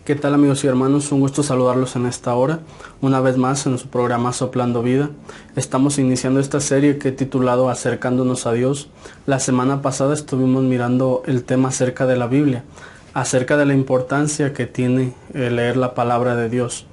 ¿Qué tal, amigos y hermanos? Un gusto saludarlos en esta hora, una vez más en su programa Soplando Vida. Estamos iniciando esta serie que he titulado Acercándonos a Dios. La semana pasada estuvimos mirando el tema acerca de la Biblia, acerca de la importancia que tiene leer la palabra de Dios.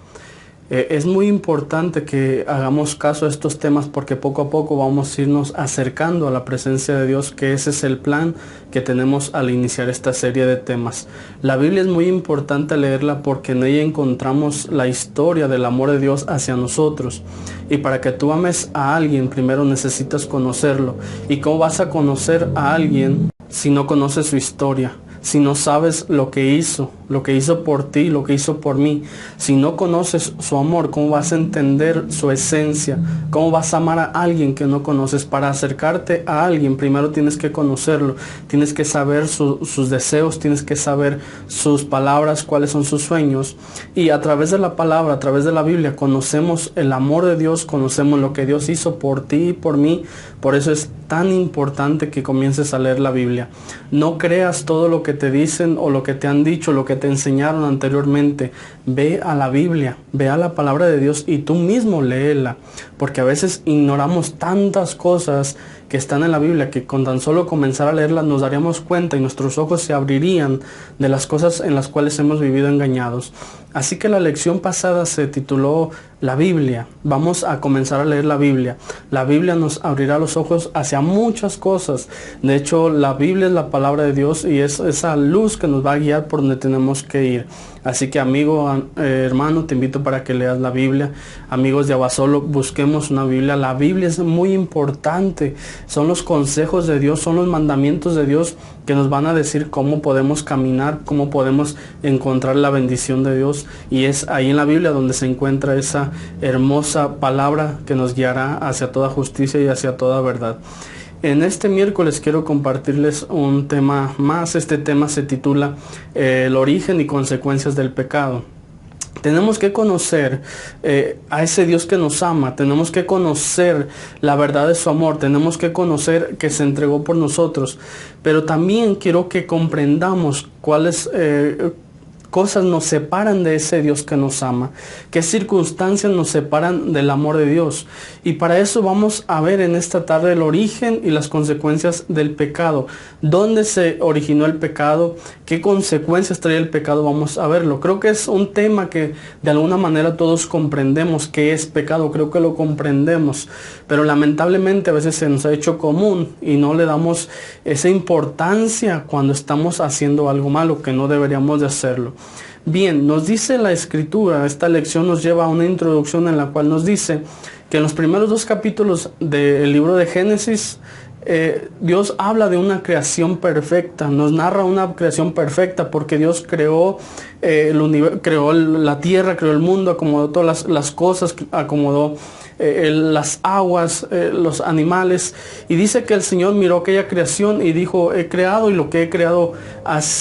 Es muy importante que hagamos caso a estos temas porque poco a poco vamos a irnos acercando a la presencia de Dios, que ese es el plan que tenemos al iniciar esta serie de temas. La Biblia es muy importante leerla porque en ella encontramos la historia del amor de Dios hacia nosotros. Y para que tú ames a alguien, primero necesitas conocerlo. ¿Y cómo vas a conocer a alguien si no conoces su historia? Si no sabes lo que hizo por ti, lo que hizo por mí, si no conoces su amor, ¿cómo vas a entender su esencia? ¿Cómo vas a amar a alguien que no conoces? Para acercarte a alguien, primero tienes que conocerlo, tienes que saber sus deseos, tienes que saber sus palabras, cuáles son sus sueños. Y a través de la palabra, a través de la Biblia, conocemos el amor de Dios, conocemos lo que Dios hizo por ti y por mí. Por eso es tan importante que comiences a leer la Biblia. No creas todo lo que te dicen o lo que te han dicho, lo que te enseñaron anteriormente. Ve a la Biblia, ve a la palabra de Dios y tú mismo léela, porque a veces ignoramos tantas cosas que están en la Biblia que con tan solo comenzar a leerlas nos daríamos cuenta y nuestros ojos se abrirían de las cosas en las cuales hemos vivido engañados. Así que la lección pasada se tituló La Biblia. Vamos a comenzar a leer la Biblia. La Biblia nos abrirá los ojos hacia muchas cosas. De hecho, la Biblia es la palabra de Dios y es esa luz que nos va a guiar por donde tenemos que ir. Así que amigo, hermano, te invito para que leas la Biblia. Amigos de Abasolo, busquemos una Biblia. La Biblia es muy importante. Son los consejos de Dios, son los mandamientos de Dios que nos van a decir cómo podemos caminar, cómo podemos encontrar la bendición de Dios. Y es ahí en la Biblia donde se encuentra esa hermosa palabra que nos guiará hacia toda justicia y hacia toda verdad. En este miércoles quiero compartirles un tema más. Este tema se titula El origen y consecuencias del pecado. Tenemos que conocer a ese Dios que nos ama, tenemos que conocer la verdad de su amor, tenemos que conocer que se entregó por nosotros, pero también quiero que comprendamos cuáles cosas nos separan de ese Dios que nos ama, qué circunstancias nos separan del amor de Dios. Y para eso vamos a ver en esta tarde el origen y las consecuencias del pecado. ¿Dónde se originó el pecado? ¿Qué consecuencias trae el pecado? Vamos a verlo. Creo que es un tema que de alguna manera todos comprendemos qué es pecado, creo que lo comprendemos, pero lamentablemente a veces se nos ha hecho común y no le damos esa importancia cuando estamos haciendo algo malo, que no deberíamos de hacerlo. Bien, nos dice la Escritura, esta lección nos lleva a una introducción en la cual nos dice que en los primeros 2 capítulos del libro de Génesis, Dios habla de una creación perfecta, nos narra una creación perfecta porque Dios creó creó la tierra, creó el mundo, acomodó todas las cosas, acomodó las aguas, los animales, y dice que el Señor miró aquella creación y dijo: he creado y lo que he creado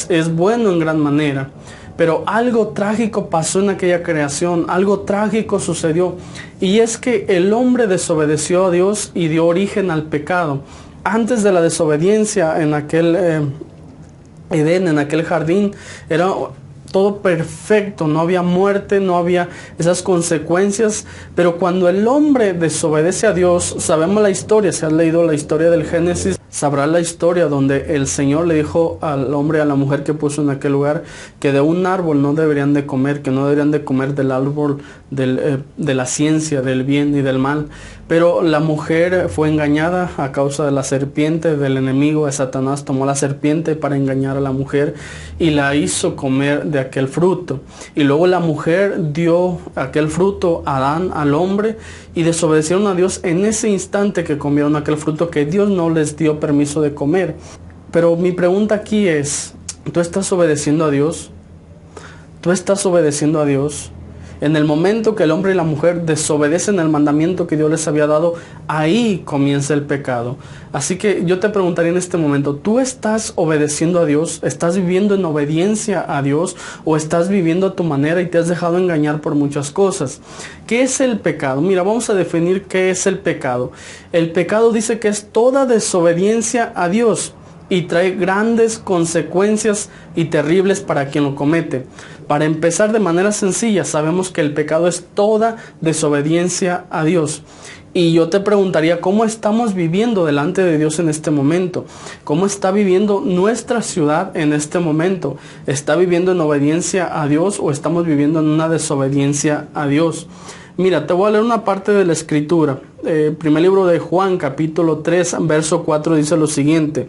es bueno en gran manera. Pero algo trágico pasó en aquella creación, algo trágico sucedió, y es que el hombre desobedeció a Dios y dio origen al pecado. Antes de la desobediencia en aquel Edén, en aquel jardín, era todo perfecto, no había muerte, no había esas consecuencias, pero cuando el hombre desobedece a Dios, sabemos la historia, si has leído la historia del Génesis, sabrás la historia donde el Señor le dijo al hombre y a la mujer que puso en aquel lugar que de un árbol no deberían de comer, que no deberían de comer del árbol de la ciencia, del bien y del mal. Pero la mujer fue engañada a causa de la serpiente, del enemigo de Satanás. Tomó la serpiente para engañar a la mujer y la hizo comer de aquel fruto. Y luego la mujer dio aquel fruto a Adán, al hombre, y desobedecieron a Dios en ese instante que comieron aquel fruto que Dios no les dio permiso de comer. Pero mi pregunta aquí es: ¿tú estás obedeciendo a Dios? ¿Tú estás obedeciendo a Dios? En el momento que el hombre y la mujer desobedecen el mandamiento que Dios les había dado, ahí comienza el pecado. Así que yo te preguntaría en este momento, ¿tú estás obedeciendo a Dios? ¿Estás viviendo en obediencia a Dios? ¿O estás viviendo a tu manera y te has dejado engañar por muchas cosas? ¿Qué es el pecado? Mira, vamos a definir qué es el pecado. El pecado dice que es toda desobediencia a Dios. y trae grandes consecuencias y terribles para quien lo comete. Para empezar, de manera sencilla, sabemos que el pecado es toda desobediencia a Dios. Y yo te preguntaría, ¿cómo estamos viviendo delante de Dios en este momento? ¿Cómo está viviendo nuestra ciudad en este momento? ¿Está viviendo en obediencia a Dios o estamos viviendo en una desobediencia a Dios? Mira, te voy a leer una parte de la Escritura. Primer libro de Juan, capítulo 3, verso 4, dice lo siguiente: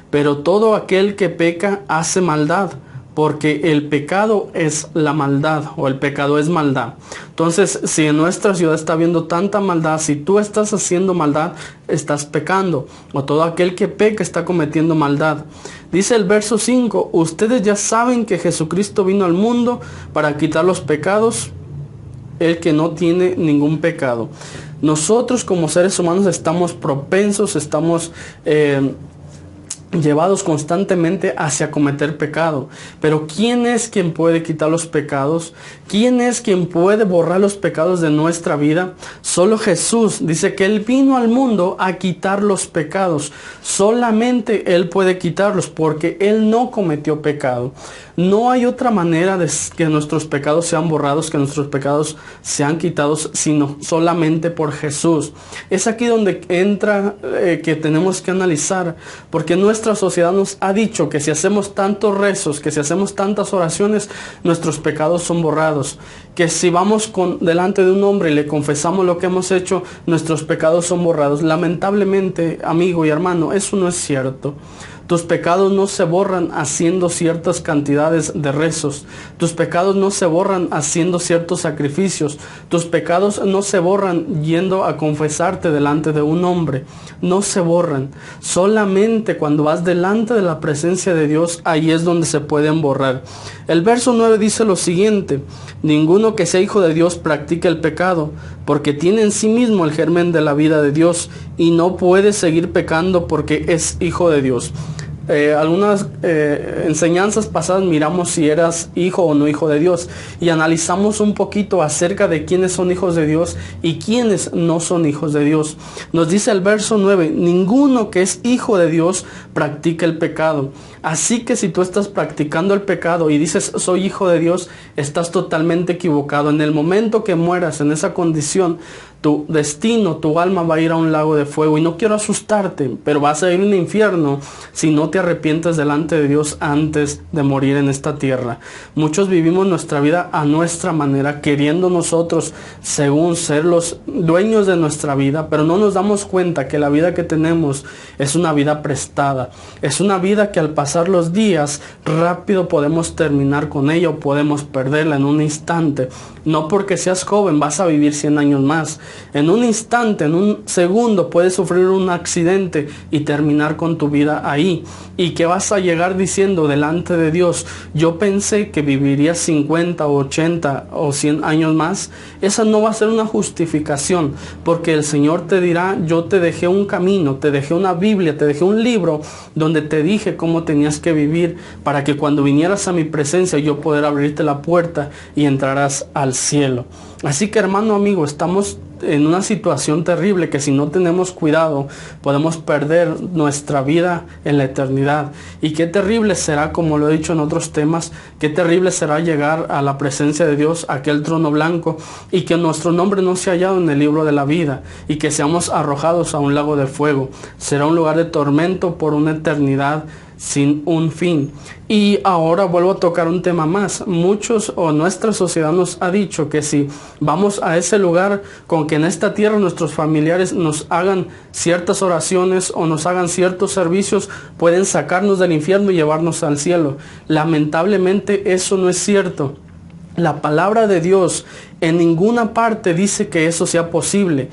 pero todo aquel que peca hace maldad, porque el pecado es la maldad, o el pecado es maldad. Entonces, si en nuestra ciudad está habiendo tanta maldad, si tú estás haciendo maldad, estás pecando, o todo aquel que peca está cometiendo maldad. Dice el verso 5, ustedes ya saben que Jesucristo vino al mundo para quitar los pecados, el que no tiene ningún pecado. Nosotros como seres humanos estamos propensos, estamos llevados constantemente hacia cometer pecado. Pero ¿quién es quien puede quitar los pecados? ¿Quién es quien puede borrar los pecados de nuestra vida? Solo Jesús. Dice que Él vino al mundo a quitar los pecados. Solamente Él puede quitarlos porque Él no cometió pecado. No hay otra manera de que nuestros pecados sean borrados, que nuestros pecados sean quitados, sino solamente por Jesús. Es aquí donde entra que tenemos que analizar, porque nuestra sociedad nos ha dicho que si hacemos tantos rezos, que si hacemos tantas oraciones, nuestros pecados son borrados. Que si vamos delante de un hombre y le confesamos lo que hemos hecho, nuestros pecados son borrados. Lamentablemente, amigo y hermano, eso no es cierto. Tus pecados no se borran haciendo ciertas cantidades de rezos. Tus pecados no se borran haciendo ciertos sacrificios. Tus pecados no se borran yendo a confesarte delante de un hombre. No se borran. Solamente cuando vas delante de la presencia de Dios, ahí es donde se pueden borrar. El verso 9 dice lo siguiente: ninguno que sea hijo de Dios practica el pecado, porque tiene en sí mismo el germen de la vida de Dios y no puede seguir pecando porque es hijo de Dios. Algunas enseñanzas pasadas miramos si eras hijo o no hijo de Dios y analizamos un poquito acerca de quiénes son hijos de Dios y quiénes no son hijos de Dios. Nos dice el verso 9, ninguno que es hijo de Dios practica el pecado. Así que si tú estás practicando el pecado y dices soy hijo de Dios, estás totalmente equivocado. En el momento que mueras en esa condición, tu destino, tu alma va a ir a un lago de fuego. Y no quiero asustarte, pero vas a ir a un infierno si no te arrepientes delante de Dios antes de morir en esta tierra. Muchos vivimos nuestra vida a nuestra manera, queriendo nosotros según ser los dueños de nuestra vida, pero no nos damos cuenta que la vida que tenemos es una vida prestada. Es una vida que al pasar los días rápido podemos terminar con ella o podemos perderla en un instante. No porque seas joven vas a vivir 100 años más. En un instante, en un segundo puedes sufrir un accidente y terminar con tu vida ahí. Y que vas a llegar diciendo delante de Dios, yo pensé que viviría 50 o 80 o 100 años más. Esa no va a ser una justificación, porque el Señor te dirá, yo te dejé un camino, te dejé una Biblia, te dejé un libro donde te dije cómo tenías que vivir para que cuando vinieras a mi presencia yo poder abrirte la puerta y entrarás al cielo. Así que hermano, amigo, estamos en una situación terrible que si no tenemos cuidado podemos perder nuestra vida en la eternidad. Y qué terrible será, como lo he dicho en otros temas, qué terrible será llegar a la presencia de Dios, a aquel trono blanco, y que nuestro nombre no sea hallado en el libro de la vida y que seamos arrojados a un lago de fuego. Será un lugar de tormento por una eternidad sin un fin. Y ahora vuelvo a tocar un tema más. Muchos o nuestra sociedad nos ha dicho que si vamos a ese lugar, con que en esta tierra nuestros familiares nos hagan ciertas oraciones o nos hagan ciertos servicios, pueden sacarnos del infierno y llevarnos al cielo. Lamentablemente eso no es cierto. La palabra de Dios en ninguna parte dice que eso sea posible.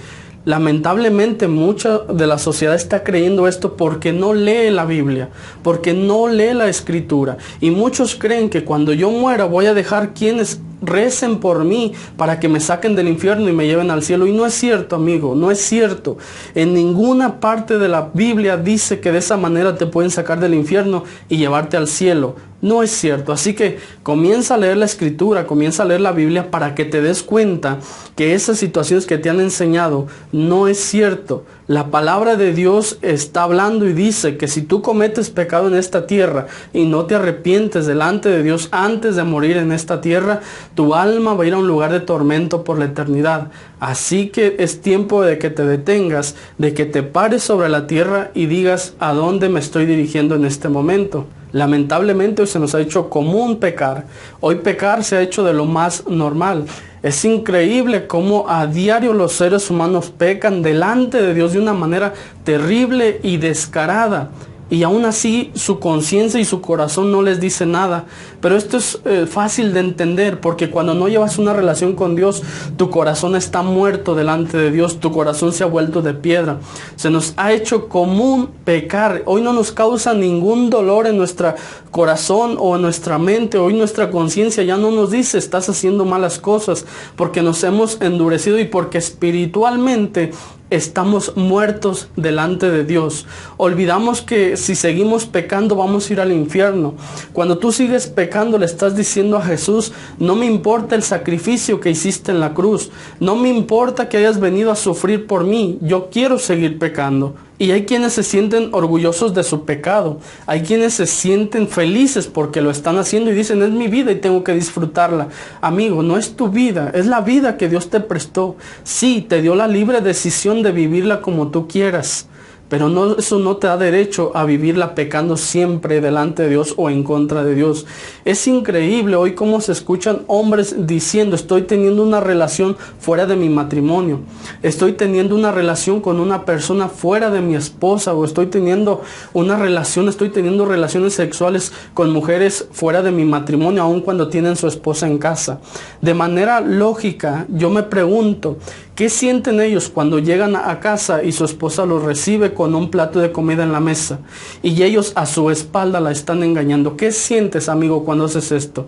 Lamentablemente mucha de la sociedad está creyendo esto porque no lee la Biblia, porque no lee la Escritura. Y muchos creen que cuando yo muera voy a dejar quienes recen por mí para que me saquen del infierno y me lleven al cielo. Y no es cierto, amigo, no es cierto. En ninguna parte de la Biblia dice que de esa manera te pueden sacar del infierno y llevarte al cielo. No es cierto. Así que comienza a leer la escritura, comienza a leer la Biblia para que te des cuenta que esas situaciones que te han enseñado no es cierto. La palabra de Dios está hablando y dice que si tú cometes pecado en esta tierra y no te arrepientes delante de Dios antes de morir en esta tierra, tu alma va a ir a un lugar de tormento por la eternidad. Así que es tiempo de que te detengas, de que te pares sobre la tierra y digas a dónde me estoy dirigiendo en este momento. Lamentablemente hoy se nos ha hecho común pecar. Hoy pecar se ha hecho de lo más normal. Es increíble cómo a diario los seres humanos pecan delante de Dios de una manera terrible y descarada. Y aún así su conciencia y su corazón no les dice nada. Pero esto es fácil de entender, porque cuando no llevas una relación con Dios, tu corazón está muerto delante de Dios. Tu corazón se ha vuelto de piedra. Se nos ha hecho común pecar. Hoy no nos causa ningún dolor en nuestro corazón o en nuestra mente. Hoy nuestra conciencia ya no nos dice estás haciendo malas cosas, porque nos hemos endurecido y porque espiritualmente estamos muertos delante de Dios. Olvidamos que si seguimos pecando vamos a ir al infierno. Cuando tú sigues pecando le estás diciendo a Jesús, no me importa el sacrificio que hiciste en la cruz, no me importa que hayas venido a sufrir por mí, yo quiero seguir pecando. Y hay quienes se sienten orgullosos de su pecado. Hay quienes se sienten felices porque lo están haciendo y dicen, es mi vida y tengo que disfrutarla. Amigo, no es tu vida, es la vida que Dios te prestó. Sí, te dio la libre decisión de vivirla como tú quieras. Pero no, eso no te da derecho a vivirla pecando siempre delante de Dios o en contra de Dios. Es increíble hoy cómo se escuchan hombres diciendo, estoy teniendo una relación fuera de mi matrimonio. Estoy teniendo una relación con una persona fuera de mi esposa. O estoy teniendo relaciones sexuales con mujeres fuera de mi matrimonio, aun cuando tienen su esposa en casa. De manera lógica, yo me pregunto, ¿qué sienten ellos cuando llegan a casa y su esposa los recibe con un plato de comida en la mesa y ellos a su espalda la están engañando? ¿Qué sientes, amigo, cuando haces esto?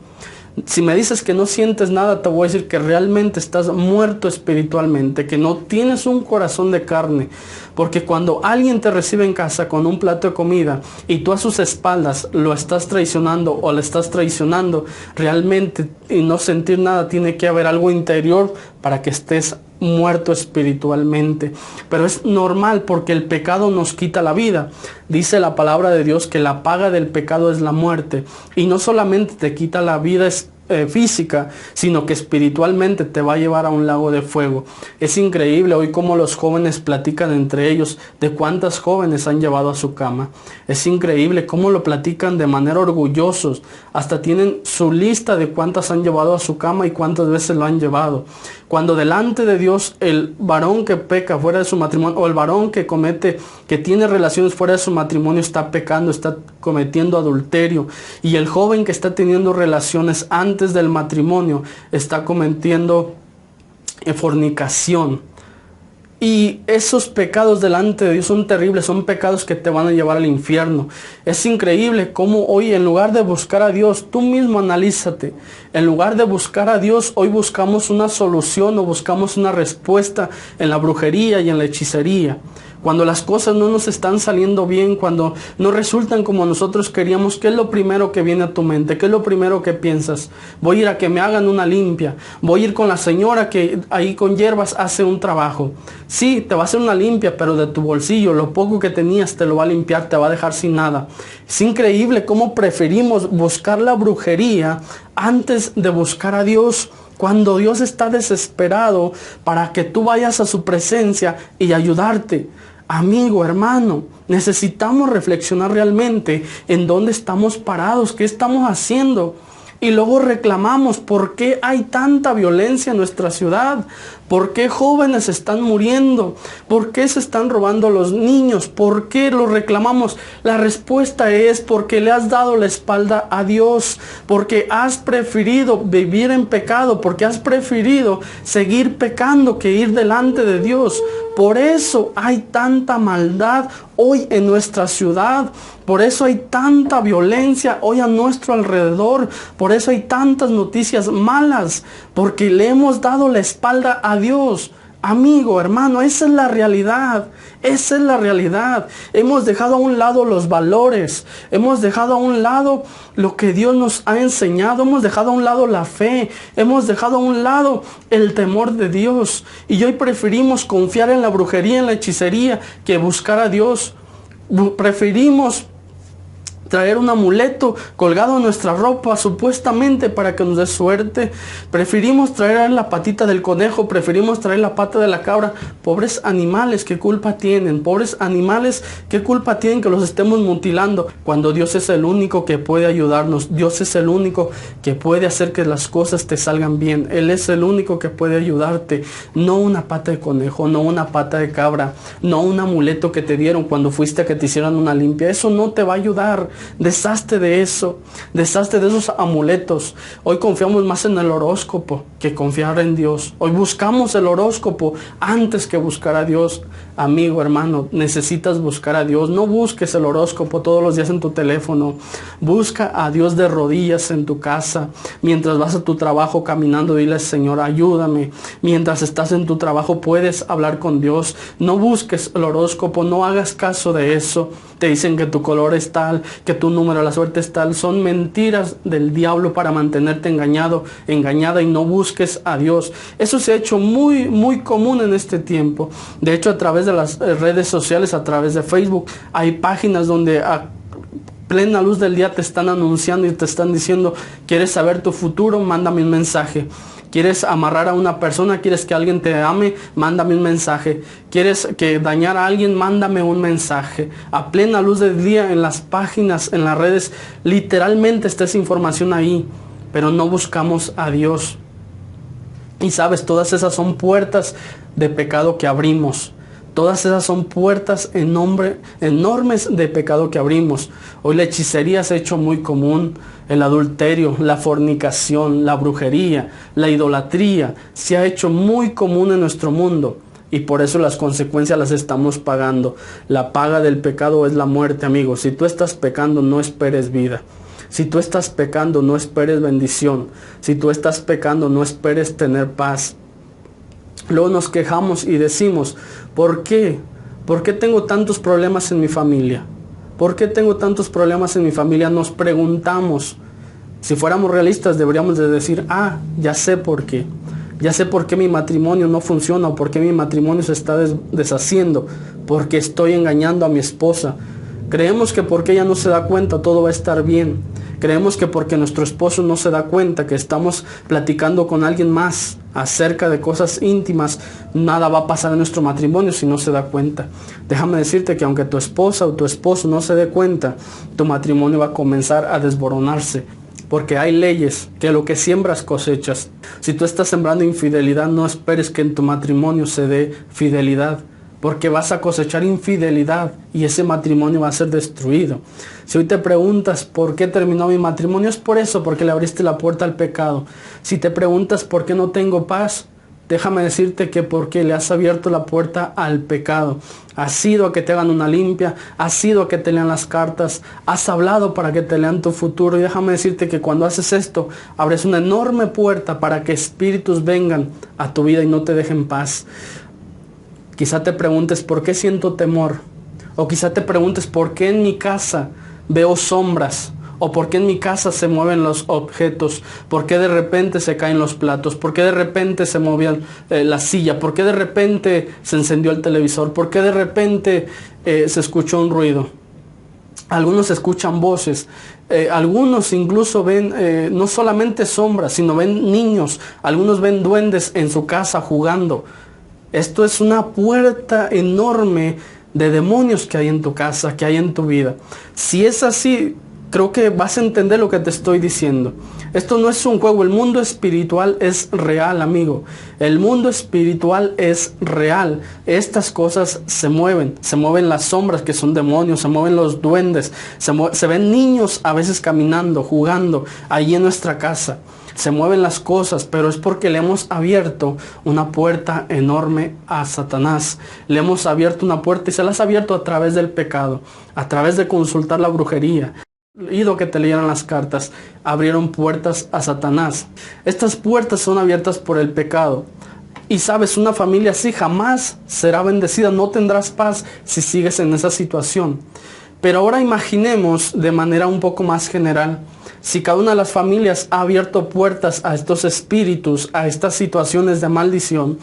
Si me dices que no sientes nada, te voy a decir que realmente estás muerto espiritualmente, que no tienes un corazón de carne. Porque cuando alguien te recibe en casa con un plato de comida y tú a sus espaldas lo estás traicionando o le estás traicionando, realmente y no sentir nada, tiene que haber algo interior para que estés muerto espiritualmente. Pero es normal porque el pecado nos quita la vida. Dice la palabra de Dios que la paga del pecado es la muerte. Y no solamente te quita la vida física, sino que espiritualmente te va a llevar a un lago de fuego. Es increíble hoy cómo los jóvenes platican entre ellos de cuántas jóvenes han llevado a su cama. Es increíble cómo lo platican de manera orgullosos. Hasta tienen su lista de cuántas han llevado a su cama y cuántas veces lo han llevado. Cuando delante de Dios el varón que peca fuera de su matrimonio o el varón que tiene relaciones fuera de su matrimonio está pecando, está cometiendo adulterio, y el joven que está teniendo relaciones antes del matrimonio está cometiendo fornicación. Y esos pecados delante de Dios son terribles, son pecados que te van a llevar al infierno. Es increíble cómo hoy, en lugar de buscar a Dios, tú mismo analízate. En lugar de buscar a Dios, hoy buscamos una solución o buscamos una respuesta en la brujería y en la hechicería. Cuando las cosas no nos están saliendo bien, cuando no resultan como nosotros queríamos, ¿qué es lo primero que viene a tu mente? ¿Qué es lo primero que piensas? Voy a ir a que me hagan una limpia. Voy a ir con la señora que ahí con hierbas hace un trabajo. Sí, te va a hacer una limpia, pero de tu bolsillo, lo poco que tenías te lo va a limpiar, te va a dejar sin nada. Es increíble cómo preferimos buscar la brujería antes de buscar a Dios, cuando Dios está desesperado para que tú vayas a su presencia y ayudarte. Amigo, hermano, necesitamos reflexionar realmente en dónde estamos parados, qué estamos haciendo. Y luego reclamamos por qué hay tanta violencia en nuestra ciudad, por qué jóvenes están muriendo, por qué se están robando los niños, por qué lo reclamamos. La respuesta es porque le has dado la espalda a Dios, porque has preferido vivir en pecado, porque has preferido seguir pecando que ir delante de Dios. Por eso hay tanta maldad hoy en nuestra ciudad. Por eso hay tanta violencia hoy a nuestro alrededor. Por eso hay tantas noticias malas. Porque le hemos dado la espalda a Dios. Amigo, hermano, esa es la realidad. Esa es la realidad. Hemos dejado a un lado los valores. Hemos dejado a un lado lo que Dios nos ha enseñado. Hemos dejado a un lado la fe. Hemos dejado a un lado el temor de Dios. Y hoy preferimos confiar en la brujería, en la hechicería, que buscar a Dios. Preferimos traer un amuleto colgado en nuestra ropa supuestamente para que nos dé suerte. Preferimos traer la patita del conejo, preferimos traer la pata de la cabra. Pobres animales, ¿qué culpa tienen? Pobres animales, ¿qué culpa tienen que los estemos mutilando? Cuando Dios es el único que puede ayudarnos. Dios es el único que puede hacer que las cosas te salgan bien. Él es el único que puede ayudarte. No una pata de conejo, no una pata de cabra, no un amuleto que te dieron cuando fuiste a que te hicieran una limpia. Eso no te va a ayudar. Deshazte de eso, deshazte de esos amuletos. Hoy confiamos más en el horóscopo que confiar en Dios. Hoy buscamos el horóscopo antes que buscar a Dios. Amigo, hermano, necesitas buscar a Dios. No busques el horóscopo todos los días en tu teléfono. Busca a Dios de rodillas en tu casa. Mientras vas a tu trabajo caminando, dile: Señor, ayúdame. Mientras estás en tu trabajo puedes hablar con Dios. No busques el horóscopo, no hagas caso de eso. Te dicen que tu color es tal, que tu número de la suerte es tal. Son mentiras del diablo para mantenerte engañado, engañada, y no busques a Dios. Eso se ha hecho muy común en este tiempo. De hecho, a través de las redes sociales, a través de Facebook, hay páginas donde a plena luz del día te están anunciando y te están diciendo: ¿quieres saber tu futuro? Mándame un mensaje. ¿Quieres amarrar a una persona? ¿Quieres que alguien te ame? Mándame un mensaje. ¿Quieres que dañar a alguien? Mándame un mensaje. A plena luz del día, en las páginas, en las redes, literalmente está esa información ahí. Pero no buscamos a Dios. Y sabes, todas esas son puertas de pecado que abrimos. Todas esas son puertas enormes de pecado que abrimos. Hoy la hechicería se ha hecho muy común. El adulterio, la fornicación, la brujería, la idolatría se ha hecho muy común en nuestro mundo. Y por eso las consecuencias las estamos pagando. La paga del pecado es la muerte, amigos. Si tú estás pecando, no esperes vida. Si tú estás pecando, no esperes bendición. Si tú estás pecando, no esperes tener paz. Luego nos quejamos y decimos: ¿por qué? ¿Por qué tengo tantos problemas en mi familia? ¿Por qué tengo tantos problemas en mi familia? Nos preguntamos. Si fuéramos realistas, deberíamos de decir: ya sé por qué. Ya sé por qué mi matrimonio no funciona, o por qué mi matrimonio se está deshaciendo. Porque estoy engañando a mi esposa. Creemos que porque ella no se da cuenta, todo va a estar bien. Creemos que porque nuestro esposo no se da cuenta que estamos platicando con alguien más acerca de cosas íntimas, nada va a pasar en nuestro matrimonio si no se da cuenta. Déjame decirte que aunque tu esposa o tu esposo no se dé cuenta, tu matrimonio va a comenzar a desboronarse. Porque hay leyes que lo que siembras cosechas. Si tú estás sembrando infidelidad, no esperes que en tu matrimonio se dé fidelidad. Porque vas a cosechar infidelidad y ese matrimonio va a ser destruido. Si hoy te preguntas por qué terminó mi matrimonio, es por eso, porque le abriste la puerta al pecado. Si te preguntas por qué no tengo paz, déjame decirte que porque le has abierto la puerta al pecado. Has ido a que te hagan una limpia, has ido a que te lean las cartas, has hablado para que te lean tu futuro. Y déjame decirte que cuando haces esto, abres una enorme puerta para que espíritus vengan a tu vida y no te dejen paz. Quizá te preguntes por qué siento temor. O quizá te preguntes por qué en mi casa veo sombras. O por qué en mi casa se mueven los objetos. Por qué de repente se caen los platos. Por qué de repente se movía la silla. Por qué de repente se encendió el televisor. Por qué de repente se escuchó un ruido. Algunos escuchan voces. Algunos incluso ven no solamente sombras, sino ven niños. Algunos ven duendes en su casa jugando. Esto es una puerta enorme de demonios que hay en tu casa, que hay en tu vida. Si es así, creo que vas a entender lo que te estoy diciendo. Esto no es un juego, el mundo espiritual es real, amigo. El mundo espiritual es real. Estas cosas se mueven las sombras que son demonios, se mueven los duendes, se ven niños a veces caminando, jugando allí en nuestra casa. Se mueven las cosas, pero es porque le hemos abierto una puerta enorme a Satanás. Le hemos abierto una puerta y se las ha abierto a través del pecado, a través de consultar la brujería. Ido que te leyeran las cartas, abrieron puertas a Satanás. Estas puertas son abiertas por el pecado. Y sabes, una familia así jamás será bendecida, no tendrás paz si sigues en esa situación. Pero ahora imaginemos de manera un poco más general, si cada una de las familias ha abierto puertas a estos espíritus, a estas situaciones de maldición,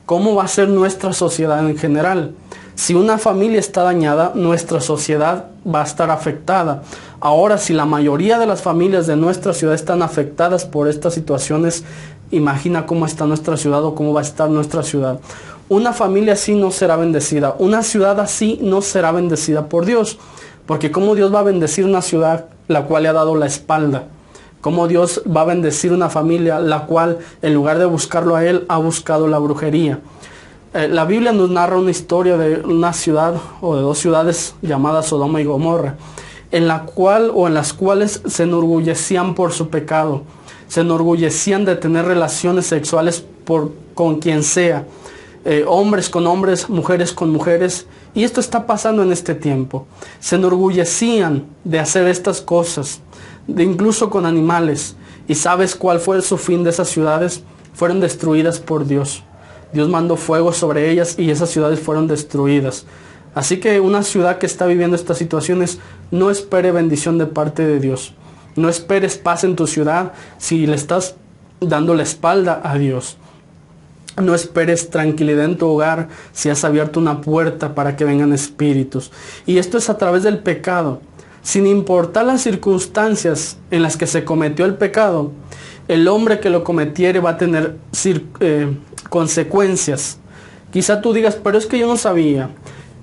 ¿cómo va a ser nuestra sociedad en general? Si una familia está dañada, nuestra sociedad va a estar afectada. Ahora, si la mayoría de las familias de nuestra ciudad están afectadas por estas situaciones, imagina cómo está nuestra ciudad o cómo va a estar nuestra ciudad. Una familia así no será bendecida. Una ciudad así no será bendecida por Dios. Porque ¿cómo Dios va a bendecir una ciudad la cual le ha dado la espalda? ¿Cómo Dios va a bendecir una familia la cual, en lugar de buscarlo a Él, ha buscado la brujería? La Biblia nos narra una historia de una ciudad o de dos ciudades llamadas Sodoma y Gomorra, en las cuales se enorgullecían por su pecado. Se enorgullecían de tener relaciones sexuales con quien sea, hombres con hombres, mujeres con mujeres, y esto está pasando en este tiempo. Se enorgullecían de hacer estas cosas, incluso con animales. ¿Y sabes cuál fue su fin de esas ciudades? Fueron destruidas por Dios. Dios mandó fuego sobre ellas y esas ciudades fueron destruidas. Así que una ciudad que está viviendo estas situaciones, no espere bendición de parte de Dios. No esperes paz en tu ciudad si le estás dando la espalda a Dios. No esperes tranquilidad en tu hogar si has abierto una puerta para que vengan espíritus. Y esto es a través del pecado. Sin importar las circunstancias en las que se cometió el pecado, el hombre que lo cometiere va a tener consecuencias. Quizá tú digas, pero es que yo no sabía.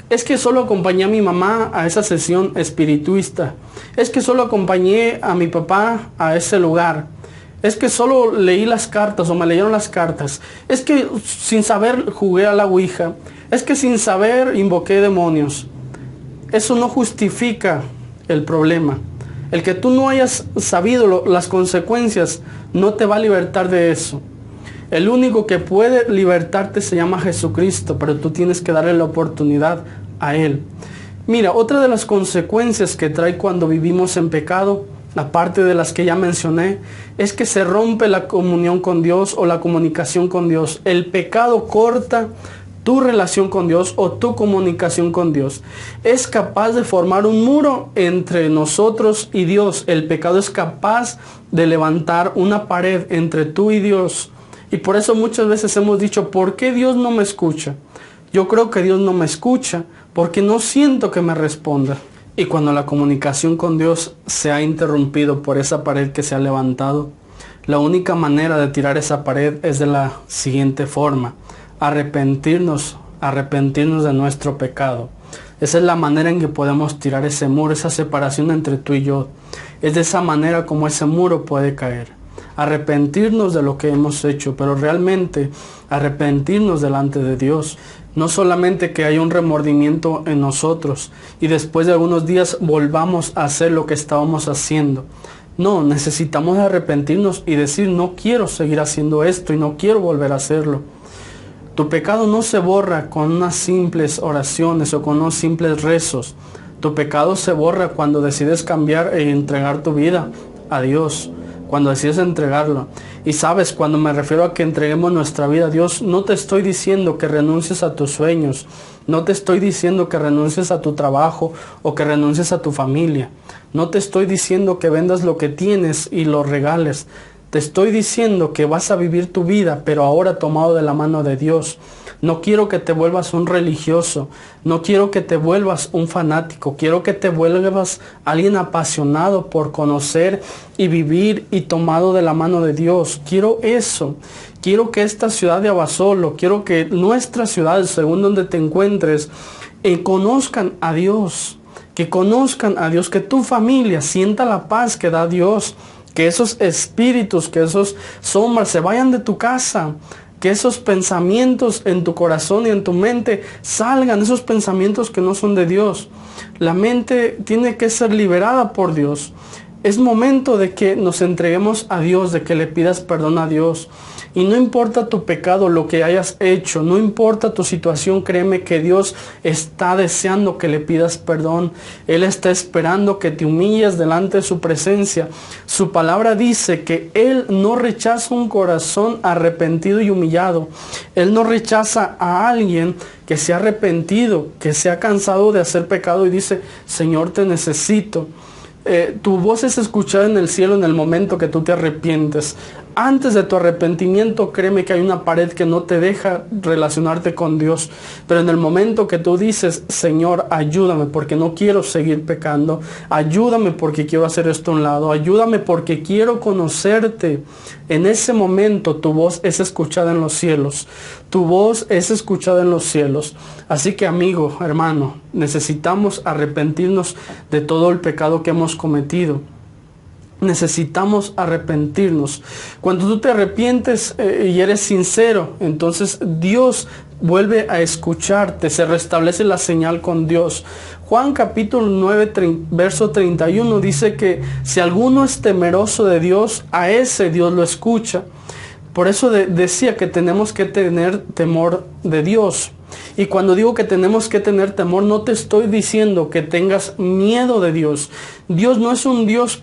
Es que solo acompañé a mi mamá a esa sesión espirituista. Es que solo acompañé a mi papá a ese lugar. Es que solo leí las cartas o me leyeron las cartas. Es que sin saber jugué a la ouija. Es que sin saber invoqué demonios. Eso no justifica el problema. El que tú no hayas sabido las consecuencias no te va a libertar de eso. El único que puede libertarte se llama Jesucristo, pero tú tienes que darle la oportunidad a Él. Mira, otra de las consecuencias que trae cuando vivimos en pecado, aparte de las que ya mencioné, es que se rompe la comunión con Dios o la comunicación con Dios. El pecado corta tu relación con Dios o tu comunicación con Dios. Es capaz de formar un muro entre nosotros y Dios. El pecado es capaz de levantar una pared entre tú y Dios. Y por eso muchas veces hemos dicho, ¿por qué Dios no me escucha? Yo creo que Dios no me escucha porque no siento que me responda. Y cuando la comunicación con Dios se ha interrumpido por esa pared que se ha levantado, la única manera de tirar esa pared es de la siguiente forma: arrepentirnos de nuestro pecado. Esa es la manera en que podemos tirar ese muro, esa separación entre tú y yo. Es de esa manera como ese muro puede caer. Arrepentirnos de lo que hemos hecho, pero realmente arrepentirnos delante de Dios. No solamente que haya un remordimiento en nosotros y después de algunos días volvamos a hacer lo que estábamos haciendo. No, necesitamos arrepentirnos y decir, no quiero seguir haciendo esto y no quiero volver a hacerlo. Tu pecado no se borra con unas simples oraciones o con unos simples rezos. Tu pecado se borra cuando decides cambiar e entregar tu vida a Dios. Cuando decides entregarlo. Y sabes, cuando me refiero a que entreguemos nuestra vida a Dios, no te estoy diciendo que renuncies a tus sueños. No te estoy diciendo que renuncies a tu trabajo o que renuncies a tu familia. No te estoy diciendo que vendas lo que tienes y lo regales. Te estoy diciendo que vas a vivir tu vida, pero ahora tomado de la mano de Dios. No quiero que te vuelvas un religioso. No quiero que te vuelvas un fanático. Quiero que te vuelvas alguien apasionado por conocer y vivir y tomado de la mano de Dios. Quiero eso. Quiero que esta ciudad de Abasolo, quiero que nuestras ciudades, según donde te encuentres, conozcan a Dios. Que conozcan a Dios. Que tu familia sienta la paz que da Dios. Que esos espíritus, que esos sombras se vayan de tu casa. Que esos pensamientos en tu corazón y en tu mente salgan, esos pensamientos que no son de Dios. La mente tiene que ser liberada por Dios. Es momento de que nos entreguemos a Dios, de que le pidas perdón a Dios. Y no importa tu pecado, lo que hayas hecho, no importa tu situación, créeme que Dios está deseando que le pidas perdón. Él está esperando que te humilles delante de su presencia. Su palabra dice que Él no rechaza un corazón arrepentido y humillado. Él no rechaza a alguien que se ha arrepentido, que se ha cansado de hacer pecado y dice, Señor, te necesito. Tu voz es escuchada en el cielo en el momento que tú te arrepientes. Antes de tu arrepentimiento, créeme que hay una pared que no te deja relacionarte con Dios. Pero en el momento que tú dices, Señor, ayúdame porque no quiero seguir pecando. Ayúdame porque quiero hacer esto a un lado. Ayúdame porque quiero conocerte. En ese momento tu voz es escuchada en los cielos. Tu voz es escuchada en los cielos. Así que, amigo, hermano, necesitamos arrepentirnos de todo el pecado que hemos cometido. Necesitamos arrepentirnos. Cuando tú te arrepientes y eres sincero, entonces Dios vuelve a escucharte, se restablece la señal con Dios. Juan capítulo 9, verso 31 dice que si alguno es temeroso de Dios, a ese Dios lo escucha. Por eso decía que tenemos que tener temor de Dios. Y cuando digo que tenemos que tener temor, no te estoy diciendo que tengas miedo de Dios. Dios no es un Dios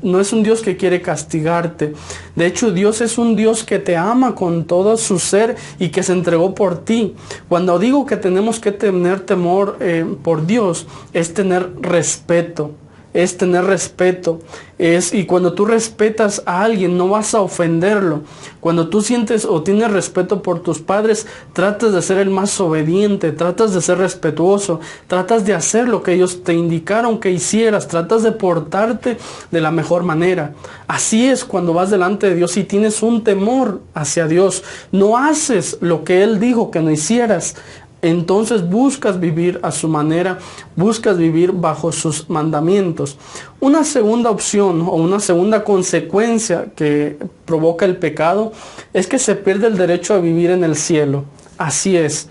no es un Dios que quiere castigarte. De hecho, Dios es un Dios que te ama con todo su ser y que se entregó por ti. Cuando digo que tenemos que tener temor por Dios, es tener respeto. Es tener respeto. Y cuando tú respetas a alguien, no vas a ofenderlo. Cuando tú sientes o tienes respeto por tus padres, tratas de ser el más obediente, tratas de ser respetuoso, tratas de hacer lo que ellos te indicaron que hicieras, tratas de portarte de la mejor manera. Así es cuando vas delante de Dios y tienes un temor hacia Dios. No haces lo que Él dijo que no hicieras. Entonces buscas vivir a su manera, buscas vivir bajo sus mandamientos. Una segunda opción o una segunda consecuencia que provoca el pecado es que se pierde el derecho a vivir en el cielo. Así es.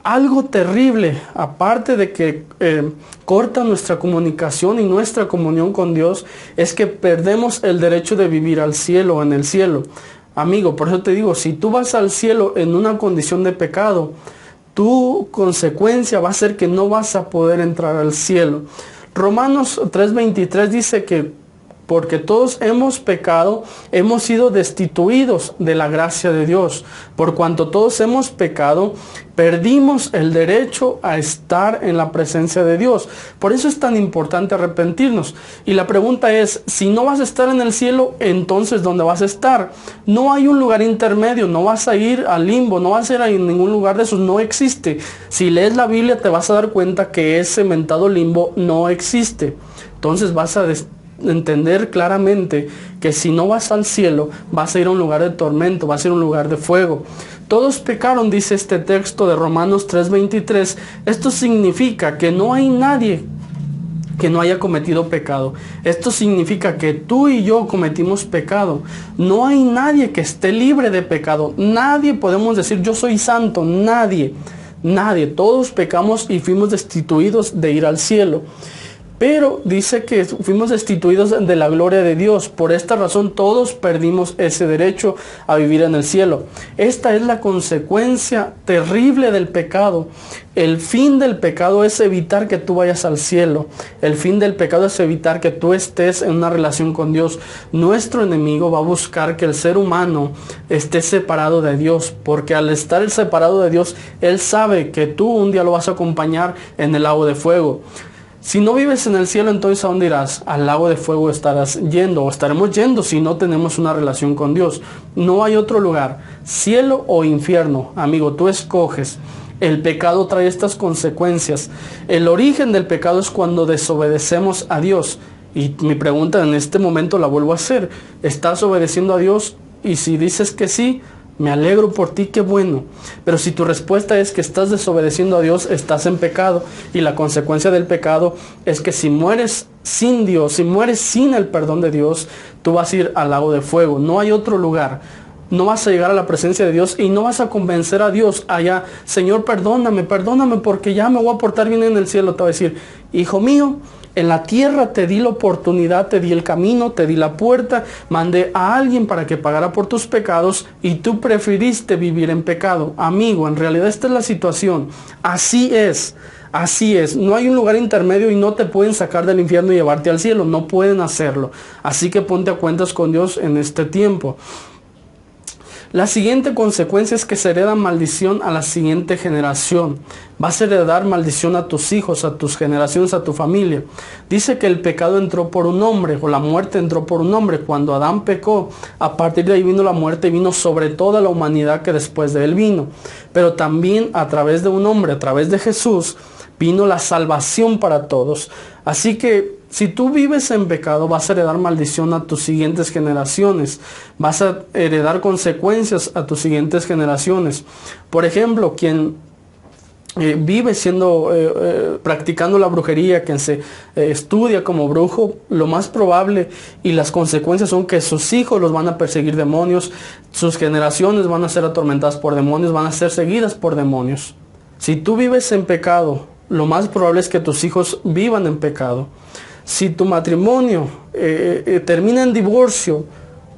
Algo terrible, aparte de que corta nuestra comunicación y nuestra comunión con Dios, es que perdemos el derecho de vivir al cielo o en el cielo. Amigo, por eso te digo, si tú vas al cielo en una condición de pecado, tu consecuencia va a ser que no vas a poder entrar al cielo. Romanos 3:23 dice que porque todos hemos pecado, hemos sido destituidos de la gracia de Dios. Por cuanto todos hemos pecado, perdimos el derecho a estar en la presencia de Dios. Por eso es tan importante arrepentirnos. Y la pregunta es, si no vas a estar en el cielo, entonces ¿dónde vas a estar? No hay un lugar intermedio, no vas a ir al limbo, no vas a ir a ningún lugar de esos, no existe. Si lees la Biblia te vas a dar cuenta que ese mentado limbo no existe. Entonces vas a entender claramente que si no vas al cielo, vas a ir a un lugar de tormento, vas a ir a un lugar de fuego. Todos pecaron, dice este texto de Romanos 3:23. Esto significa que no hay nadie que no haya cometido pecado. Esto significa que tú y yo cometimos pecado. No hay nadie que esté libre de pecado. Nadie podemos decir yo soy santo. Nadie. Todos pecamos y fuimos destituidos de ir al cielo. Pero dice que fuimos destituidos de la gloria de Dios. Por esta razón todos perdimos ese derecho a vivir en el cielo. Esta es la consecuencia terrible del pecado. El fin del pecado es evitar que tú vayas al cielo. El fin del pecado es evitar que tú estés en una relación con Dios. Nuestro enemigo va a buscar que el ser humano esté separado de Dios. Porque al estar separado de Dios, él sabe que tú un día lo vas a acompañar en el lago de fuego. Si no vives en el cielo, entonces ¿a dónde irás? Al lago de fuego estarás yendo o estaremos yendo si no tenemos una relación con Dios. No hay otro lugar, cielo o infierno. Amigo, tú escoges. El pecado trae estas consecuencias. El origen del pecado es cuando desobedecemos a Dios. Y mi pregunta en este momento la vuelvo a hacer. ¿Estás obedeciendo a Dios? Y si dices que sí, me alegro por ti, qué bueno. Pero si tu respuesta es que estás desobedeciendo a Dios, estás en pecado. Y la consecuencia del pecado es que si mueres sin Dios, si mueres sin el perdón de Dios, tú vas a ir al lago de fuego. No hay otro lugar. No vas a llegar a la presencia de Dios y no vas a convencer a Dios allá, Señor, perdóname porque ya me voy a portar bien en el cielo. Te va a decir, hijo mío, En la tierra te di la oportunidad, te di el camino, te di la puerta, mandé a alguien para que pagara por tus pecados y tú preferiste vivir en pecado. Amigo, en realidad esta es la situación. Así es. Así es, no hay un lugar intermedio y no te pueden sacar del infierno y llevarte al cielo, no pueden hacerlo. Así que ponte a cuentas con Dios en este tiempo. La siguiente consecuencia es que se hereda maldición a la siguiente generación. Vas a heredar maldición a tus hijos, a tus generaciones, a tu familia. Dice que el pecado entró por un hombre, o la muerte entró por un hombre. Cuando Adán pecó, a partir de ahí vino la muerte y vino sobre toda la humanidad que después de él vino. Pero también a través de un hombre, a través de Jesús, vino la salvación para todos. Así que si tú vives en pecado, vas a heredar maldición a tus siguientes generaciones. Vas a heredar consecuencias a tus siguientes generaciones. Por ejemplo, quien vive practicando la brujería, quien se estudia como brujo, lo más probable y las consecuencias son que sus hijos los van a perseguir demonios, sus generaciones van a ser atormentadas por demonios, van a ser seguidas por demonios. Si tú vives en pecado, lo más probable es que tus hijos vivan en pecado. Si tu matrimonio termina en divorcio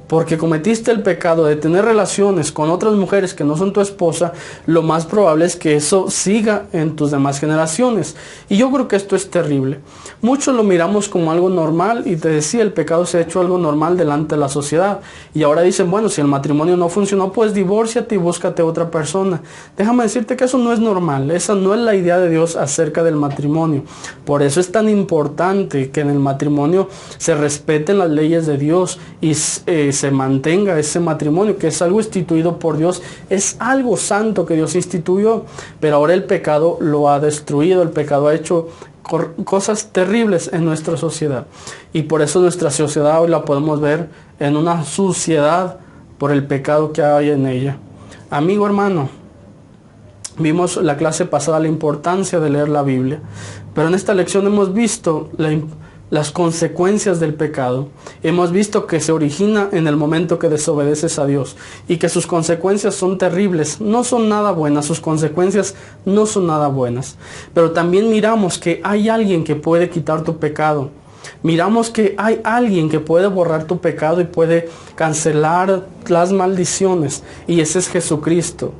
porque cometiste el pecado de tener relaciones con otras mujeres que no son tu esposa, lo más probable es que eso siga en tus demás generaciones. Y yo creo que esto es terrible. Muchos lo miramos como algo normal y te decía, el pecado se ha hecho algo normal delante de la sociedad. Y ahora dicen, bueno, si el matrimonio no funcionó, pues divórciate y búscate otra persona. Déjame decirte que eso no es normal. Esa no es la idea de Dios acerca del matrimonio. Por eso es tan importante que en el matrimonio se respeten las leyes de Dios y se mantenga ese matrimonio, que es algo instituido por Dios, es algo santo que Dios instituyó, pero ahora el pecado lo ha destruido, el pecado ha hecho cosas terribles en nuestra sociedad, y por eso nuestra sociedad hoy la podemos ver en una suciedad por el pecado que hay en ella. Amigo, hermano, vimos la clase pasada la importancia de leer la Biblia, pero en esta lección hemos visto las consecuencias del pecado. Hemos visto que se origina en el momento que desobedeces a Dios y que sus consecuencias son terribles, no son nada buenas, sus consecuencias no son nada buenas. Pero también miramos que hay alguien que puede quitar tu pecado. Miramos que hay alguien que puede borrar tu pecado y puede cancelar las maldiciones, y ese es Jesucristo.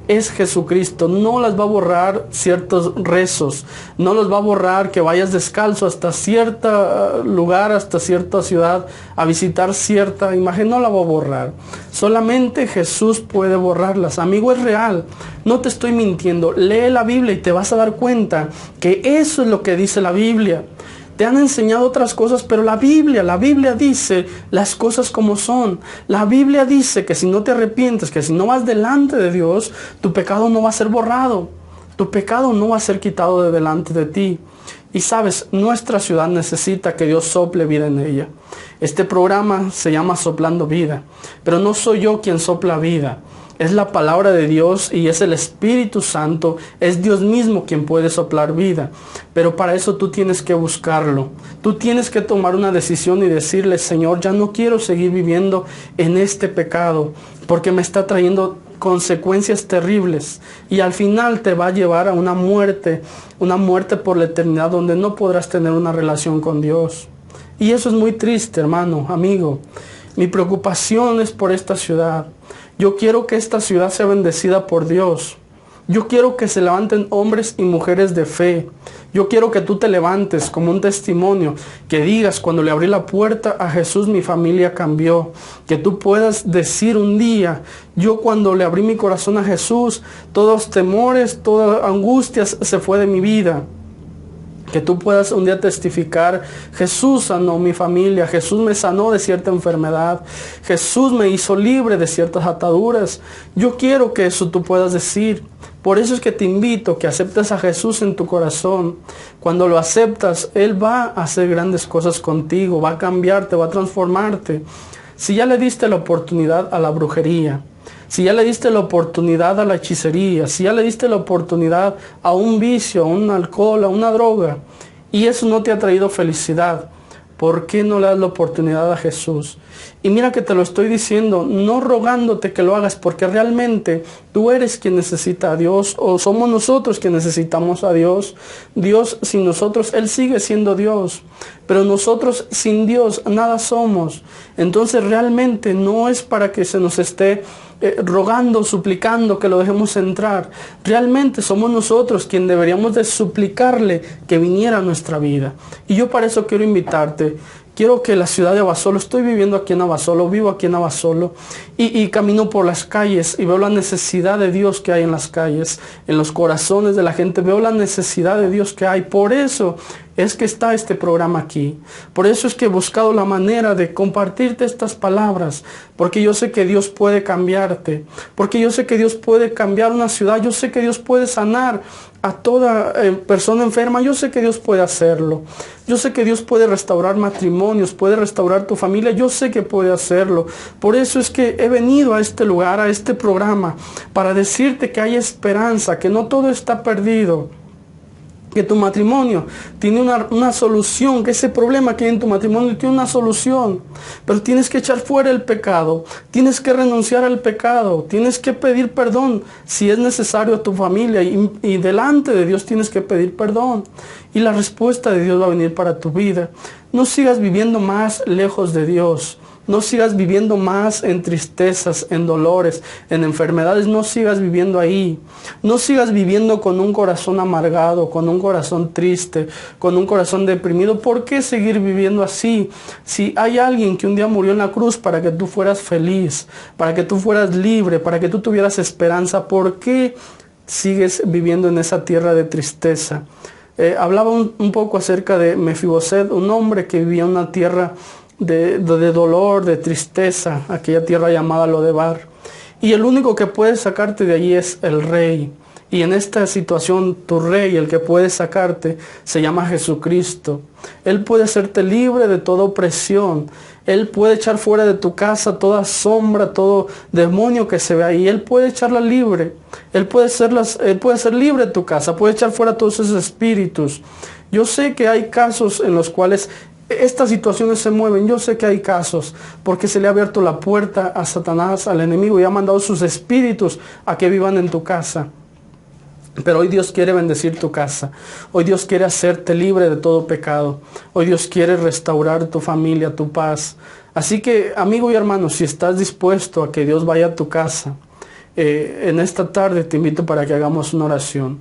Es Jesucristo. No las va a borrar ciertos rezos, no los va a borrar que vayas descalzo hasta cierto lugar, hasta cierta ciudad a visitar cierta imagen, no la va a borrar. Solamente Jesús puede borrarlas. Amigo, es real, no te estoy mintiendo. Lee la Biblia y te vas a dar cuenta que eso es lo que dice la Biblia. Te han enseñado otras cosas, pero la Biblia dice las cosas como son. La Biblia dice que si no te arrepientes, que si no vas delante de Dios, tu pecado no va a ser borrado. Tu pecado no va a ser quitado de delante de ti. Y sabes, nuestra ciudad necesita que Dios sople vida en ella. Este programa se llama Soplando Vida, pero no soy yo quien sopla vida. Es la palabra de Dios y es el Espíritu Santo, es Dios mismo quien puede soplar vida. Pero para eso tú tienes que buscarlo. Tú tienes que tomar una decisión y decirle, Señor, ya no quiero seguir viviendo en este pecado, porque me está trayendo consecuencias terribles. Y al final te va a llevar a una muerte por la eternidad, donde no podrás tener una relación con Dios. Y eso es muy triste, hermano, amigo. Mi preocupación es por esta ciudad. Yo quiero que esta ciudad sea bendecida por Dios. Yo quiero que se levanten hombres y mujeres de fe. Yo quiero que tú te levantes como un testimonio, que digas, cuando le abrí la puerta a Jesús, mi familia cambió. Que tú puedas decir un día, yo cuando le abrí mi corazón a Jesús, todos temores, todas angustias se fue de mi vida. Que tú puedas un día testificar, Jesús sanó mi familia, Jesús me sanó de cierta enfermedad, Jesús me hizo libre de ciertas ataduras. Yo quiero que eso tú puedas decir. Por eso es que te invito que aceptes a Jesús en tu corazón. Cuando lo aceptas, Él va a hacer grandes cosas contigo, va a cambiarte, va a transformarte. Si ya le diste la oportunidad a la brujería, si ya le diste la oportunidad a la hechicería, si ya le diste la oportunidad a un vicio, a un alcohol, a una droga, y eso no te ha traído felicidad, ¿Por qué no le das la oportunidad a Jesús? Y mira que te lo estoy diciendo, no rogándote que lo hagas, porque realmente tú eres quien necesita a Dios, o somos nosotros quienes necesitamos a Dios. Dios sin nosotros, Él sigue siendo Dios, pero nosotros sin Dios nada somos. Entonces realmente no es para que se nos esté rogando, suplicando que lo dejemos entrar. Realmente somos nosotros quien deberíamos de suplicarle que viniera a nuestra vida. Y yo para eso quiero invitarte. Quiero que la ciudad de Abasolo, estoy viviendo aquí en Abasolo, vivo aquí en Abasolo y camino por las calles y veo la necesidad de Dios que hay en las calles, en los corazones de la gente, veo la necesidad de Dios que hay. Por eso es que está este programa aquí. Por eso es que he buscado la manera de compartirte estas palabras, porque yo sé que Dios puede cambiarte, porque yo sé que Dios puede cambiar una ciudad, yo sé que Dios puede sanar a toda persona enferma, yo sé que Dios puede hacerlo. Yo sé que Dios puede restaurar matrimonios, puede restaurar tu familia, yo sé que puede hacerlo. Por eso es que he venido a este lugar, a este programa, para decirte que hay esperanza, que no todo está perdido, que tu matrimonio tiene una solución, que ese problema que hay en tu matrimonio tiene una solución, pero tienes que echar fuera el pecado, tienes que renunciar al pecado, tienes que pedir perdón si es necesario a tu familia y delante de Dios tienes que pedir perdón y la respuesta de Dios va a venir para tu vida. No sigas viviendo más lejos de Dios. No sigas viviendo más en tristezas, en dolores, en enfermedades. No sigas viviendo ahí. No sigas viviendo con un corazón amargado, con un corazón triste, con un corazón deprimido. ¿Por qué seguir viviendo así? Si hay alguien que un día murió en la cruz para que tú fueras feliz, para que tú fueras libre, para que tú tuvieras esperanza, ¿por qué sigues viviendo en esa tierra de tristeza? Hablaba un poco acerca de Mefiboset, un hombre que vivía en una tierra de dolor, de tristeza, aquella tierra llamada Lodebar. Y el único que puede sacarte de allí es el rey. Y en esta situación, tu rey, el que puede sacarte, se llama Jesucristo. Él puede hacerte libre de toda opresión. Él puede echar fuera de tu casa toda sombra, todo demonio que se ve ahí. Él puede echarla libre. Él puede ser libre de tu casa. Puede echar fuera todos esos espíritus. Yo sé que hay casos en los cuales estas situaciones se mueven. Yo sé que hay casos porque se le ha abierto la puerta a Satanás, al enemigo, y ha mandado sus espíritus a que vivan en tu casa. Pero hoy Dios quiere bendecir tu casa. Hoy Dios quiere hacerte libre de todo pecado. Hoy Dios quiere restaurar tu familia, tu paz. Así que, amigo y hermano, si estás dispuesto a que Dios vaya a tu casa, en esta tarde te invito para que hagamos una oración.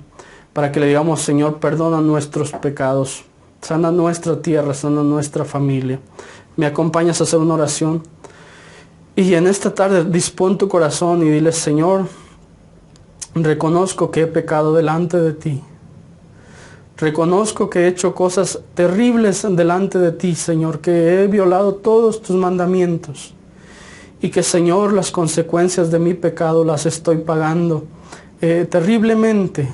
Para que le digamos: Señor, perdona nuestros pecados. Sana nuestra tierra, sana nuestra familia. ¿Me acompañas a hacer una oración? Y en esta tarde dispón tu corazón y dile: Señor, reconozco que he pecado delante de ti. Reconozco que he hecho cosas terribles delante de ti, Señor, que he violado todos tus mandamientos. Y que, Señor, las consecuencias de mi pecado las estoy pagando terriblemente.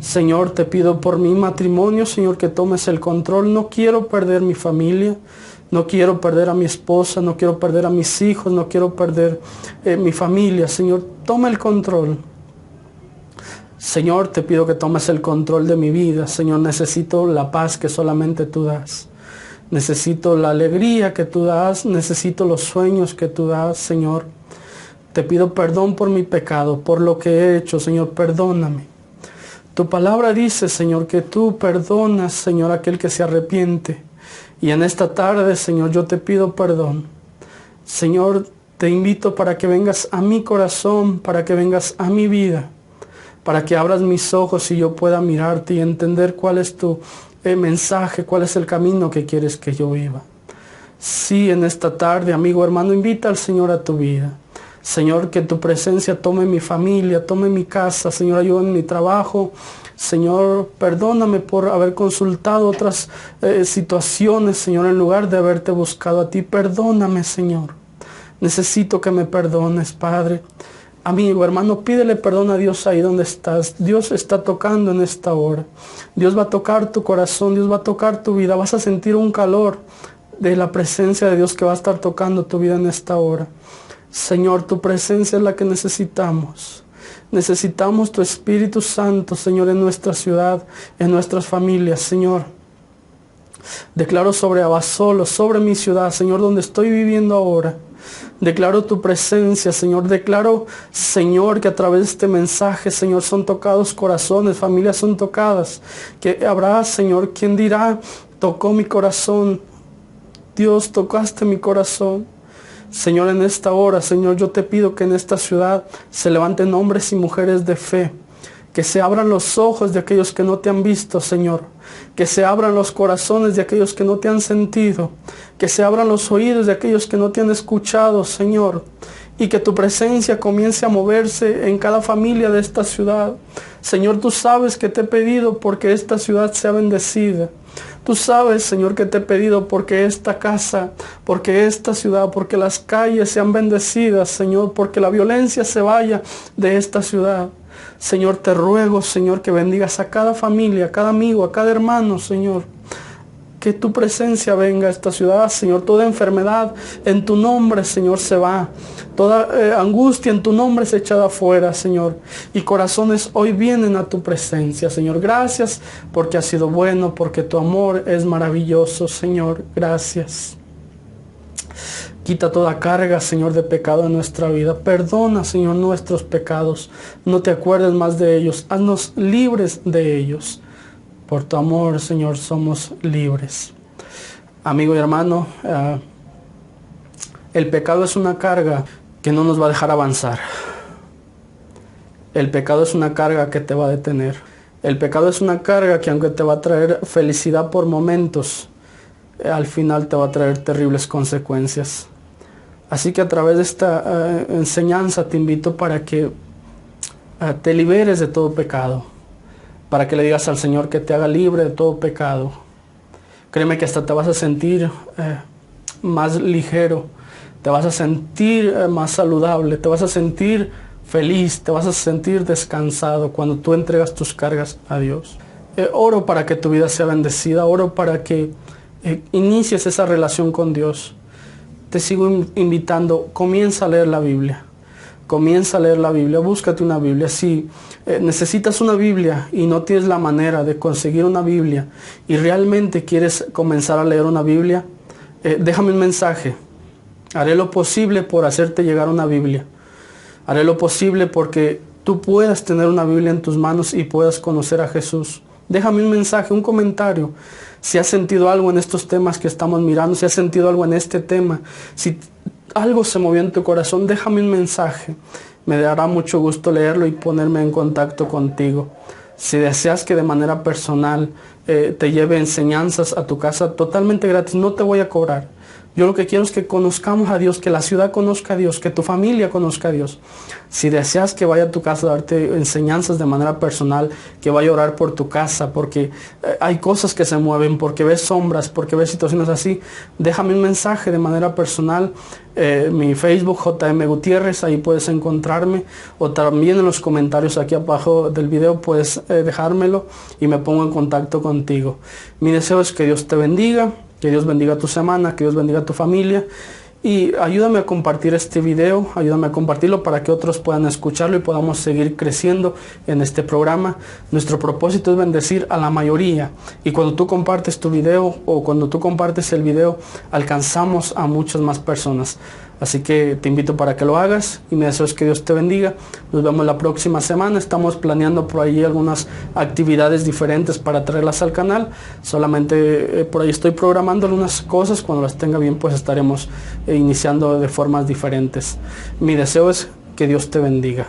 Señor, te pido por mi matrimonio, Señor, que tomes el control. No quiero perder mi familia, no quiero perder a mi esposa, no quiero perder a mis hijos, no quiero perder mi familia. Señor, toma el control. Señor, te pido que tomes el control de mi vida. Señor, necesito la paz que solamente tú das. Necesito la alegría que tú das, necesito los sueños que tú das, Señor. Te pido perdón por mi pecado, por lo que he hecho, Señor, perdóname. Tu palabra dice, Señor, que tú perdonas, Señor, a aquel que se arrepiente. Y en esta tarde, Señor, yo te pido perdón. Señor, te invito para que vengas a mi corazón, para que vengas a mi vida, para que abras mis ojos y yo pueda mirarte y entender cuál es tu mensaje, cuál es el camino que quieres que yo viva. Sí, en esta tarde, amigo, hermano, invita al Señor a tu vida. Señor, que tu presencia tome mi familia, tome mi casa. Señor, ayúdame en mi trabajo. Señor, perdóname por haber consultado otras situaciones, Señor, en lugar de haberte buscado a ti. Perdóname, Señor. Necesito que me perdones, Padre. Amigo, hermano, pídele perdón a Dios ahí donde estás. Dios está tocando en esta hora. Dios va a tocar tu corazón, Dios va a tocar tu vida. Vas a sentir un calor de la presencia de Dios que va a estar tocando tu vida en esta hora. Señor, tu presencia es la que necesitamos. Necesitamos tu Espíritu Santo, Señor, en nuestra ciudad, en nuestras familias, Señor. Declaro sobre Abasolo, sobre mi ciudad, Señor, donde estoy viviendo ahora. Declaro tu presencia, Señor. Declaro, Señor, que a través de este mensaje, Señor, son tocados corazones, familias son tocadas. Que habrá, Señor, quien dirá, tocó mi corazón. Dios, tocaste mi corazón. Señor, en esta hora, Señor, yo te pido que en esta ciudad se levanten hombres y mujeres de fe. Que se abran los ojos de aquellos que no te han visto, Señor. Que se abran los corazones de aquellos que no te han sentido. Que se abran los oídos de aquellos que no te han escuchado, Señor. Y que tu presencia comience a moverse en cada familia de esta ciudad. Señor, tú sabes que te he pedido porque esta ciudad sea bendecida. Tú sabes, Señor, que te he pedido porque esta casa, porque esta ciudad, porque las calles sean bendecidas, Señor, porque la violencia se vaya de esta ciudad. Señor, te ruego, Señor, que bendigas a cada familia, a cada amigo, a cada hermano, Señor. Que tu presencia venga a esta ciudad, Señor. Toda enfermedad en tu nombre, Señor, se va. Toda angustia en tu nombre es echada afuera, Señor. Y corazones hoy vienen a tu presencia, Señor. Gracias porque has sido bueno, porque tu amor es maravilloso, Señor. Gracias. Quita toda carga, Señor, de pecado en nuestra vida. Perdona, Señor, nuestros pecados. No te acuerdes más de ellos. Haznos libres de ellos. Por tu amor, Señor, somos libres. Amigo y hermano, el pecado es una carga que no nos va a dejar avanzar. El pecado es una carga que te va a detener. El pecado es una carga que aunque te va a traer felicidad por momentos, al final te va a traer terribles consecuencias. Así que a través de esta enseñanza te invito para que te liberes de todo pecado. Para que le digas al Señor que te haga libre de todo pecado. Créeme que hasta te vas a sentir más ligero. Te vas a sentir más saludable. Te vas a sentir feliz. Te vas a sentir descansado cuando tú entregas tus cargas a Dios. Oro para que tu vida sea bendecida. Oro para que inicies esa relación con Dios. Te sigo invitando, comienza a leer la Biblia. Comienza a leer la Biblia, búscate una Biblia. Si necesitas una Biblia y no tienes la manera de conseguir una Biblia y realmente quieres comenzar a leer una Biblia, déjame un mensaje. Haré lo posible por hacerte llegar una Biblia. Haré lo posible porque tú puedas tener una Biblia en tus manos y puedas conocer a Jesús. Déjame un mensaje, un comentario. Si has sentido algo en estos temas que estamos mirando, si has sentido algo en este tema, si algo se movió en tu corazón, déjame un mensaje. Me dará mucho gusto leerlo y ponerme en contacto contigo. Si deseas que de manera personal te lleve enseñanzas a tu casa totalmente gratis, no te voy a cobrar. Yo lo que quiero es que conozcamos a Dios, que la ciudad conozca a Dios, que tu familia conozca a Dios. Si deseas que vaya a tu casa a darte enseñanzas de manera personal, que vaya a orar por tu casa, porque hay cosas que se mueven, porque ves sombras, porque ves situaciones así, déjame un mensaje de manera personal. Mi Facebook, JM Gutiérrez, ahí puedes encontrarme. O también en los comentarios aquí abajo del video puedes dejármelo y me pongo en contacto contigo. Mi deseo es que Dios te bendiga. Que Dios bendiga tu semana, que Dios bendiga tu familia. Y ayúdame a compartir este video, ayúdame a compartirlo para que otros puedan escucharlo y podamos seguir creciendo en este programa. Nuestro propósito es bendecir a la mayoría. Y cuando tú compartes tu video o cuando tú compartes el video, alcanzamos a muchas más personas. Así que te invito para que lo hagas y mi deseo es que Dios te bendiga. Nos vemos la próxima semana. Estamos planeando por ahí algunas actividades diferentes para traerlas al canal. Solamente por ahí estoy programando algunas cosas. Cuando las tenga bien, pues estaremos iniciando de formas diferentes. Mi deseo es que Dios te bendiga.